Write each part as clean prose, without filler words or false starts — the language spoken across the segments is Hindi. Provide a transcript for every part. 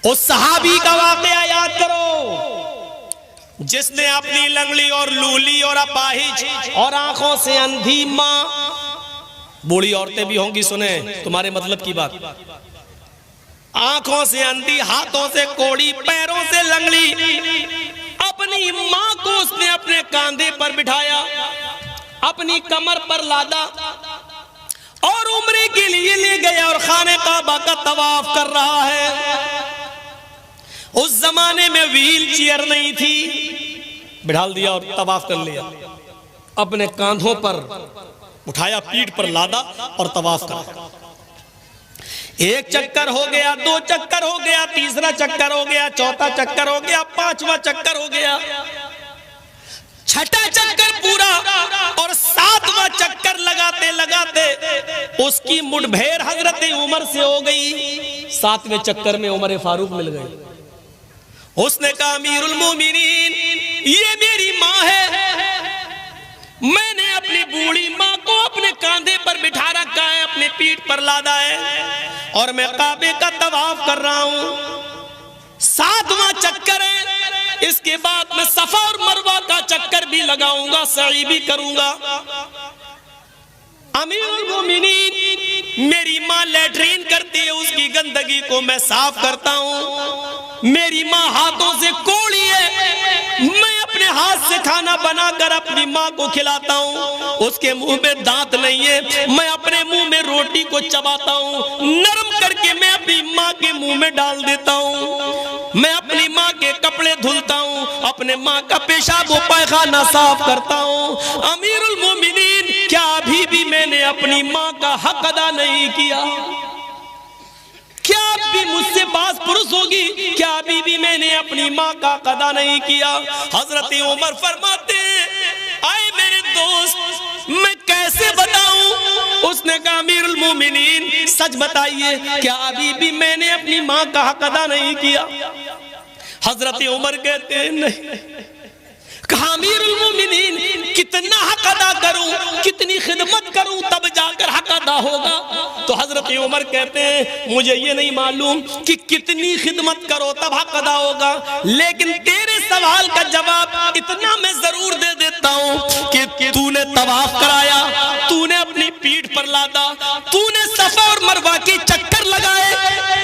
उस सहाबी का वाकया याद करो जिसने अपनी लंगड़ी और लूली और अपाहिज और आंखों से अंधी मां, बूढ़ी औरतें भी होंगी, सुने तुम्हारे मतलब की बात, आंखों से अंधी, हाथों से कोड़ी, पैरों से लंगड़ी, अपनी मां को उसने अपने कांधे पर बिठाया, अपनी कमर पर लादा और उम्रे के लिए ले गया और खाने काबा का तवाफ कर रहा है। उस जमाने में व्हील चेयर नहीं थी, बिठाल दिया और तवाफ कर लिया, अपने कांधों पर उठाया, पीठ पर लादा और तवाफ करा। एक चक्कर हो गया, दो चक्कर हो गया, तीसरा चक्कर हो गया, चौथा चक्कर हो गया, पांचवा चक्कर हो गया, छठा चक्कर पूरा और सातवां चक्कर लगाते लगाते उसकी मुठभेड़ हजरत उमर से हो गई। सातवें चक्कर में उमर फारूक मिल गए। उसने कहा अमीरुल मोमिनीन, ये मेरी माँ है, मैंने अपनी बूढ़ी माँ को अपने कांधे पर बिठा रखा है, अपने पीठ पर लादा है और मैं काबे का तवाफ कर रहा हूं। सातवां चक्कर है, इसके बाद मैं सफा और मरवा का चक्कर भी लगाऊंगा, सई भी करूंगा। अमीरुल मोमिनीन, मेरी माँ लैट्रीन करती है, उसकी गंदगी को मैं साफ करता हूं। मेरी माँ हाथों से कोड़ी है, मैं अपने हाथ से खाना बनाकर अपनी माँ को खिलाता हूँ। उसके मुंह में दांत नहीं है, मैं अपने मुंह में रोटी को चबाता हूँ, नरम करके मैं अपनी माँ के मुंह में डाल देता हूँ। मैं अपनी माँ के कपड़े धुलता हूँ, अपने माँ का पेशाब व पैखाना साफ करता हूँ। अमीरुल मोमिनीन, क्या अभी भी मैंने अपनी माँ का हक अदा नहीं किया? क्या भी मुझसे बात पुरुष होगी? क्या अभी भी मैंने अपनी माँ का कदा नहीं किया? हजरत उमर फरमाते, आए मेरे दोस्त, मैं कैसे बताऊं? उसने कहा अमीरुल मोमिनीन, सच बताइए, क्या अभी भी मैंने अपनी माँ का हक अदा नहीं किया? हजरत उमर कहते हैं नहीं। कहा अमीरुल मोमिनीन, कितना हक अदा करूं, कितनी खिदमत करूं तब जाकर हक अदा होगा? तो हजरत उमर कहते हैं मुझे ये नहीं मालूम कि कितनी खिदमत करो तब हक अदा होगा, लेकिन तेरे सवाल का जवाब इतना मैं जरूर दे देता हूं कि तूने तवाफ कराया, तूने अपनी पीठ पर लादा, तूने सफा और मरवा के चक्कर लगाए,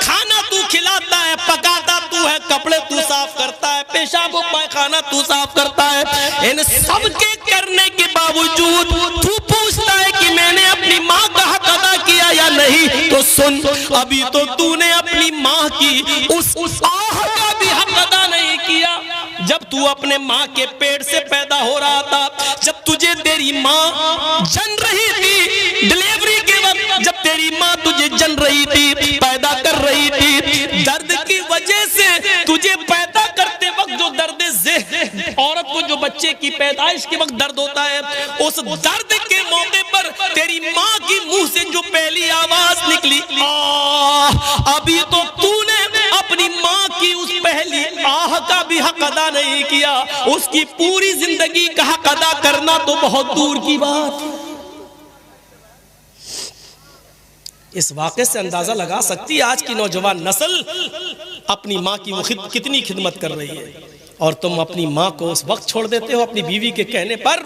खाना तू खिलाता है, पकाता तू है, कपड़े तू साफ करता है, पेशाब व पैखाना तू साफ करता है। इन सब के करने के बावजूद तू पूछता है कि मैंने अपनी माँ का हक अदा किया या नहीं? तो सुन, अभी तो तूने अपनी माँ की उस आह का भी हक अदा नहीं किया। जब तू अपने माँ के पेट से पैदा हो रहा था, जब तुझे तेरी माँ जन रही थी, डिलीवरी के वक्त जब तेरी माँ तुझे जन रही थी, पैदा कर रही थी, दर्द की वजह से तुझे पैदा करते वक्त जो दर्द औरत को जो बच्चे की पैदाइश के वक्त दर्द होता है, उस दर्द के मौके पर तेरी माँ की मुंह से जो पहली आवाज निकली, अभी तो तूने अपनी माँ की उस पहली आह का भी हक अदा नहीं किया। उसकी पूरी जिंदगी का हक अदा करना तो बहुत दूर की बात। इस वाक़े से अंदाजा लगा सकती है आज की नौजवान नस्ल अपनी माँ की वो कितनी खिदमत कर रही है, और तुम अपनी माँ को उस वक्त छोड़ देते हो अपनी बीवी के कहने पर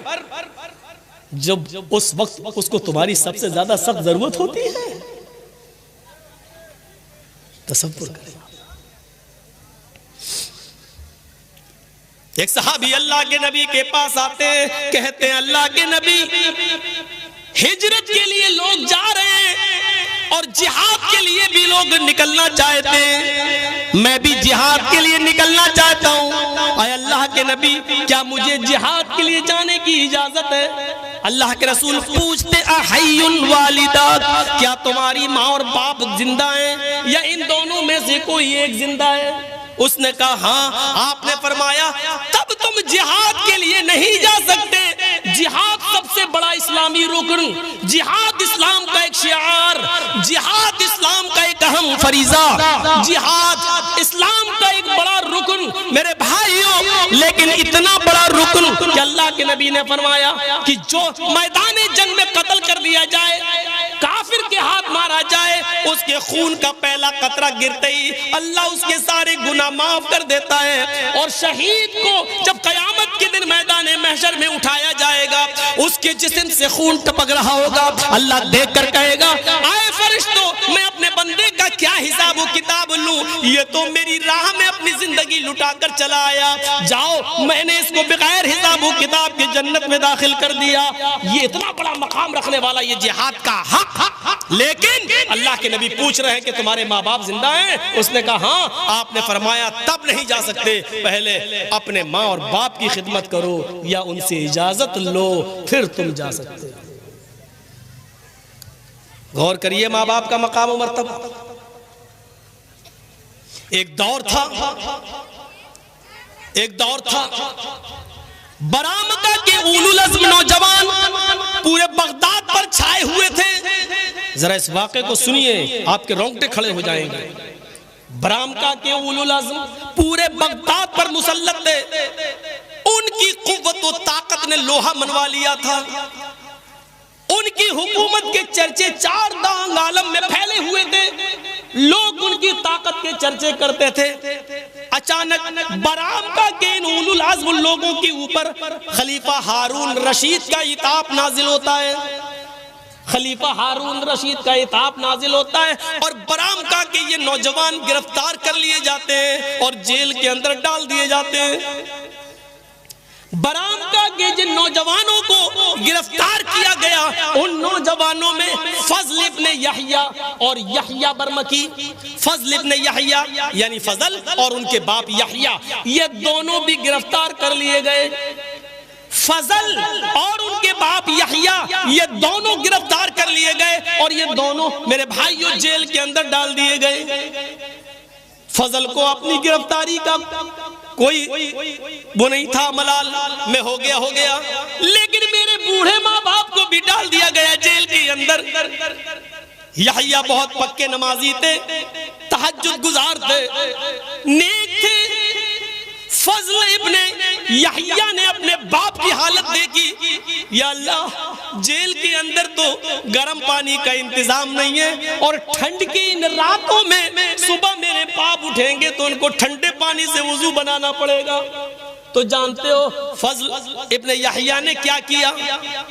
जब उस वक्त उसको तुम्हारी सबसे ज्यादा सख्त जरूरत होती है। तसव्वुर करें। एक सहाबी अल्लाह के नबी के पास आते हैं, कहते हैं अल्लाह के नबी, हिजरत के लिए लोग जा रहे हैं और जिहाद के लिए भी लोग निकलना चाहते हैं, मैं भी जिहाद के लिए निकलना चाहता हूँ। आए अल्लाह के नबी, क्या मुझे जिहाद के लिए जाने की इजाजत है? अल्लाह के रसूल पूछते, अहय्युन वालिदाक, क्या तुम्हारी माँ और बाप जिंदा हैं या इन दोनों में से कोई एक जिंदा है? उसने कहा हाँ। आपने फरमाया तब तुम जिहाद के लिए नहीं जा सकते। जिहाद सबसे बड़ा इस्लामी रुकन, जिहाद इस्लाम का एक शिआर, जिहाद इस्लाम का एक अहम फरीजा, जिहाद इस्लाम का एक बड़ा रुकन मेरे भाइयों। लेकिन इतना बड़ा रुकन कि अल्लाह के नबी ने फरमाया कि जो मैदान जंग में कत्ल कर दिया जाए, काफिर के हाथ मारा जाए, उसके खून का पहला कतरा गिरते ही अल्लाह उसके सारे गुनाह माफ कर देता है। और शहीद को जब कयामत के दिन मैदान महशर में उठाया जाएगा, उसके जिस्म से खून टपक रहा होगा, अल्लाह देखकर कहेगा, आए फरिश्तों, मैं अपने बंदे का क्या हिसाब व किताब लूं? ये तो मेरी राह में अपनी जिंदगी लुटाकर चला आया, जाओ मैंने इसको बगैर हिसाब व किताब के जन्नत में दाखिल कर दिया। ये इतना बड़ा मकाम रखने वाला ये जिहाद का हक। लेकिन अल्लाह के नबी पूछ रहे हैं कि तुम्हारे माँ बाप जिंदा हैं? उसने कहा हाँ। आपने फरमाया तब नहीं जा सकते, पहले अपने माँ और बाप की खिदमत करो या उनसे इजाजत लो, फिर तुम जा सकते। गौर करिए माँ बाप का मकाम और मर्तबा। एक दौर था बरामदा के उलुल अज़्म नौजवान पूरे बगदाद पर छाए हुए थे। जरा इस वाक़े को सुनिए, आपके रोंगटे खड़े हो जाएंगे। बरामदा के उलुल अज़्म पूरे बगदाद पर मुसल्लत थे। उनकी कुव्वत और ताकत ने लोहा मनवा लिया था। उनकी हुकूमत के चर्चे चार दांग आलम में फैले हुए थे। लोग उनकी ताकत के चर्चे करते थे। अचानक बरामदा के इन उलुल अज़्म लोगों के ऊपर खलीफा हारून रशीद का इताब नाजिल होता है। खलीफा हारून रशीद का इताब नाजिल होता है और बरामदा के ये नौजवान गिरफ्तार कर लिए जाते हैं और जेल के अंदर डाल दिए जाते हैं। बरामदा के जिन नौजवानों को गिरफ्तार किया गया, उन नौजवानों में फज़ल इब्न यहया और यहया बरमकी, फज़ल इब्न यहया यानी फजल और उनके बाप यहया, ये दोनों भी गिरफ्तार कर लिए गए। फजल और उनके बाप यहया ये दोनों गिरफ्तार कर लिए गए और ये दोनों मेरे भाइयों जेल के अंदर डाल दिए गए। फजल को अपनी गिरफ्तारी का कोई वो नहीं था, मलाल में हो गया, लेकिन मेरे बूढ़े माँ बाप को भी डाल दिया गया जेल के अंदर। यहया बहुत पक्के नमाजी थे, तहज्जुद गुजार थे, नेक थे। फजल इब्ने यहया ने अपने बाप की हालत देखी, या अल्लाह जेल के अंदर तो गर्म पानी का इंतजाम नहीं है और ठंड की इन रातों में सुबह मेरे बाप उठेंगे तो उनको ठंडे पानी से वुजू बनाना पड़ेगा। तो जानते हो फजल इब्ने यहया ने क्या किया?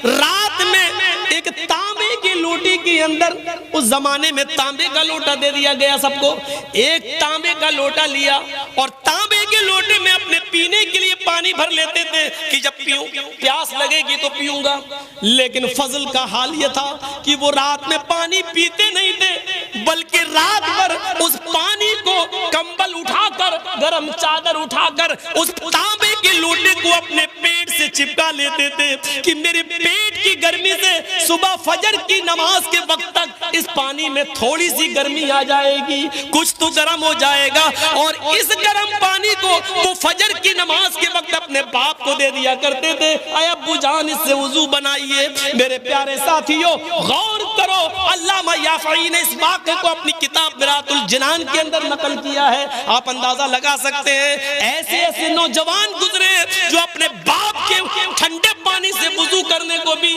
रात में एक तांबे की लोटी के अंदर, उस जमाने में तांबे का लोटा दे दिया गया सबको, एक तांबे का लोटा लिया और तांबे के लोटे में अपने पीने के लिए पानी भर लेते थे कि जब पीऊं, प्यास लगेगी तो पीऊंगा। लेकिन फजल का हाल यह था कि वो रात में पानी पीते नहीं थे, बल्कि रात भर उस पानी को कंबल उठाकर, गरम चादर उठाकर उस तांबे के लोटे को अपने पेट से चिपका लेते थे कि मेरे पेट की गर्मी से सुबह फजर की नमाज के वक्त तक इस पानी में थोड़ी सी गर्मी आ जाएगी, कुछ तो गर्म हो जाएगा। और इस गर्म पानी को वो फजर की नमाज के वक्त अपने बाप को दे दिया करते थे, अय अब्बू जान इससे वुजू बनाइए। मेरे प्यारे साथियों गौर करो, अल्लामा याफ़ई ने इस वाक़े को अपनी किताब मिरातुल जिनान के अंदर नकल किया है। आप अंदाजा लगा सकते हैं ऐसे ऐसे नौजवान गुजरे जो अपने बाप के ठंडे पानी से वुजू करने को भी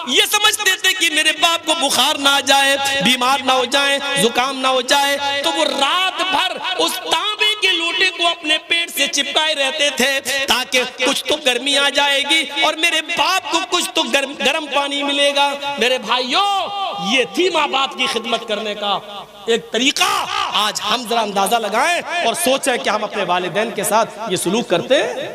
ये समझते थे कि मेरे बाप को बुखार ना आ जाए, बीमार ना हो जाए, जुकाम ना हो जाए, तो वो रात भर उस तांबे के लोटे को अपने पेट से चिपकाए रहते थे ताकि कुछ तो गर्मी आ जाएगी और मेरे बाप को कुछ तो गर्म पानी मिलेगा। मेरे भाइयों, ये थी माँ बाप की खिदमत करने का एक तरीका। आज हम जरा अंदाजा लगाएं और सोचें कि हम अपने वालिदैन के साथ ये सलूक करते हैं।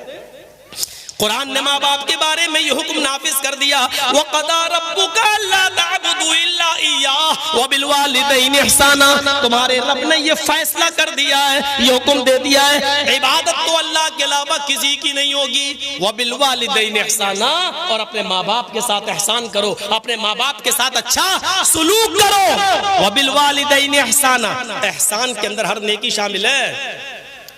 कुरान ने माँ बाप के बारे में ये हुक्म नाफिज कर दिया, वक़दा रब्बुका अल्ला ताबुदू इल्ला इय्याह व बिल वालिदैनि इहसाना। तुम्हारे रब ने ये फैसला कर दिया है, ये हुक्म दे दिया है, इबादत तो अल्लाह के अलावा किसी की नहीं होगी। व बिल वालिदैनि इहसाना, और अपने माँ बाप के साथ एहसान करो, अपने माँ बाप के साथ अच्छा सलूक करो। व बिल वालिदैनि इहसाना, एहसान के अंदर हर नेकी शामिल है।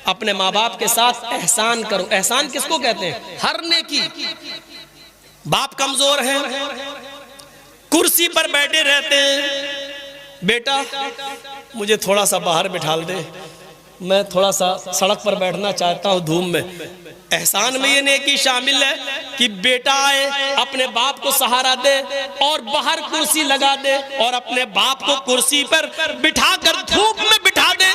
अपने माँ बाप के साथ एहसान करो। एहसान किसको कहते हैं? हर नेकी। बाप कमजोर है, कुर्सी पर बैठे रहते हैं, बेटा मुझे थोड़ा सा बाहर बिठा दे, मैं थोड़ा सा सड़क पर बैठना चाहता हूँ धूप में। एहसान में ये नेकी शामिल है कि बेटा आए, अपने बाप को सहारा दे और बाहर कुर्सी लगा दे और अपने बाप को कुर्सी पर बिठाकर धूप में बिठा दे।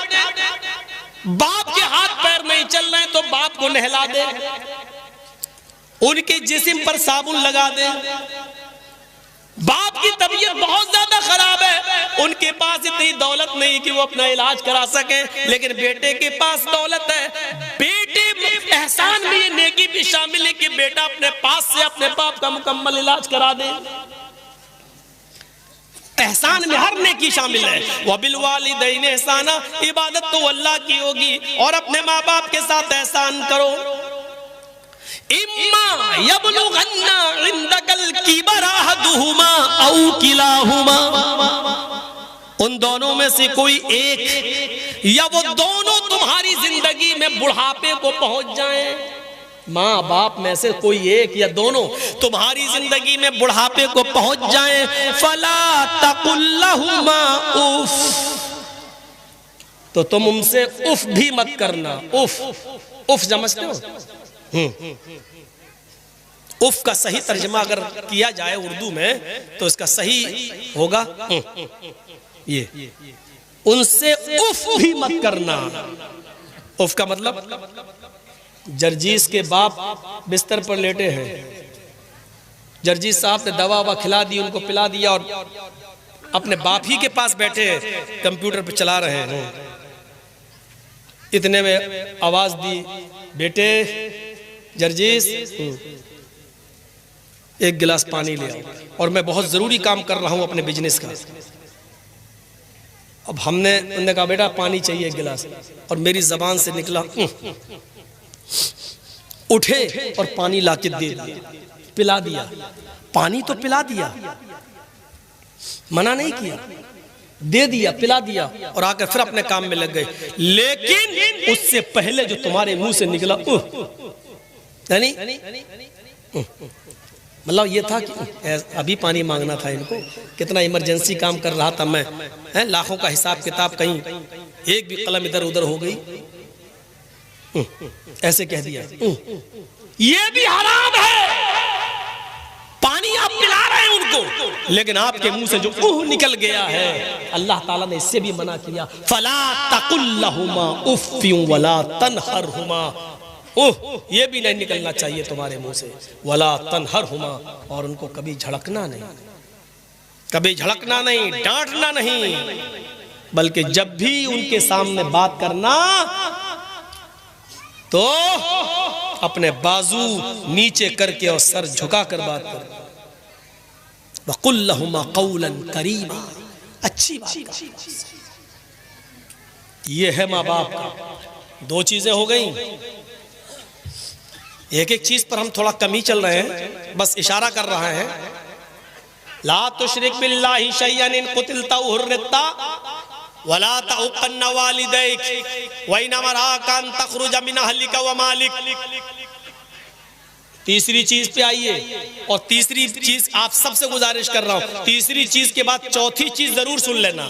बाप के हाथ पैर नहीं चल रहे तो बाप को नहला दे, उनके जिस्म पर साबुन लगा दे। बाप की तबीयत बहुत ज्यादा खराब है, उनके पास इतनी दौलत नहीं कि वो अपना इलाज करा सके, लेकिन बेटे के पास दौलत है। बेटे एहसान में ये नेकी भी शामिल है कि बेटा अपने पास से अपने बाप का मुकम्मल इलाज करा दे। एहसान में हर नेकी शामिल है। वबिल वालिदैन एहसाना, इबादत तो अल्लाह की होगी और अपने माँ बाप के साथ एहसान करो। इम्मा यबलुगन्ना इंदकल किबरा अहदुहुमा औ किलाहुमा, उन दोनों में से कोई एक या वो दोनों तुम्हारी जिंदगी में बुढ़ापे को पहुंच जाएं, माँ बाप में से कोई एक या दोनों तुम्हारी जिंदगी में बुढ़ापे को पहुंच जाएं, फला तकुल लहुमा उफ, तो तुम उनसे उफ भी मत करना। उफ, उफ समझते हो? उफ का सही तर्जमा अगर किया जाए उर्दू में तो इसका सही होगा ये, उनसे उफ भी मत करना। उफ का मतलब, जर्जीस के बाप बिस्तर पर लेटे हैं, जर्जीस साहब ने दवा ववा खिला दी, उनको पिला दिया और अपने बाप ही के पास बैठे कंप्यूटर पे चला रहे हैं। इतने में आवाज दी, बेटे जर्जीस एक गिलास पानी ले आओ, और मैं बहुत जरूरी काम कर रहा हूं अपने बिजनेस का। अब उन्होंने कहा बेटा पानी चाहिए एक गिलास, और मेरी जबान से निकला उठे और पानी लाके दे दिया, पिला दिया। पानी तो पिला दिया, मना नहीं किया, दे दिया, पिला दिया और आकर फिर अपने काम में लग गए। लेकिन उससे पहले जो तुम्हारे मुंह से निकला यानी मतलब ये था कि अभी पानी मांगना था इनको, कितना इमरजेंसी काम कर रहा था मैं, लाखों का हिसाब किताब, कहीं एक भी कलम इधर उधर हो गई, ऐसे कह दिया। ये भी हराम है, पानी आप पिला रहे हैं उनको, लेकिन आपके मुंह से जो निकल गया है, अल्लाह ताला ने इससे भी मना किया। फला तकुल लहुमा उफ़्फ़िन वला तनहरहुमा, ये भी नहीं निकलना चाहिए तुम्हारे मुंह से। वला तनहरहुमा, और उनको कभी झड़कना नहीं, कभी झड़कना नहीं, डांटना नहीं, बल्कि जब भी उनके सामने बात करना तो अपने बाजू नीचे करके और सर झुकाकर बात कर। वकुल लहुमा कौलन करीमा, अच्छी बात। ये है माँ बाप का। दो चीजें हो गई, एक एक चीज पर हम थोड़ा कम ही चल रहे हैं, बस इशारा कर रहा है। ला तुशरिक बिल्लाहि शैअन इन कुतिलता हुर्रिता वला तउक़न्न वालिदैक व इन अमराका अन तख़रुज मिन अहलिका व मालिक। तीसरी चीज पे आइए, और तीसरी चीज आप सबसे गुजारिश कर रहा हूं, तीसरी चीज के बाद चौथी चीज जरूर सुन लेना।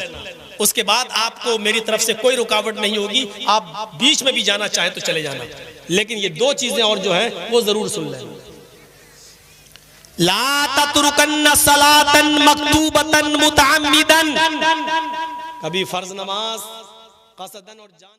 उसके बाद आपको मेरी तरफ से कोई रुकावट नहीं होगी, आप बीच में भी जाना चाहे तो चले जाना, लेकिन ये दो चीजें और जो है वो जरूर सुन लेना। ला ततरुकन्न सलातन मक्तूबतन मुतअम्मिदन, कभी फर्ज नमाज कसदन और जान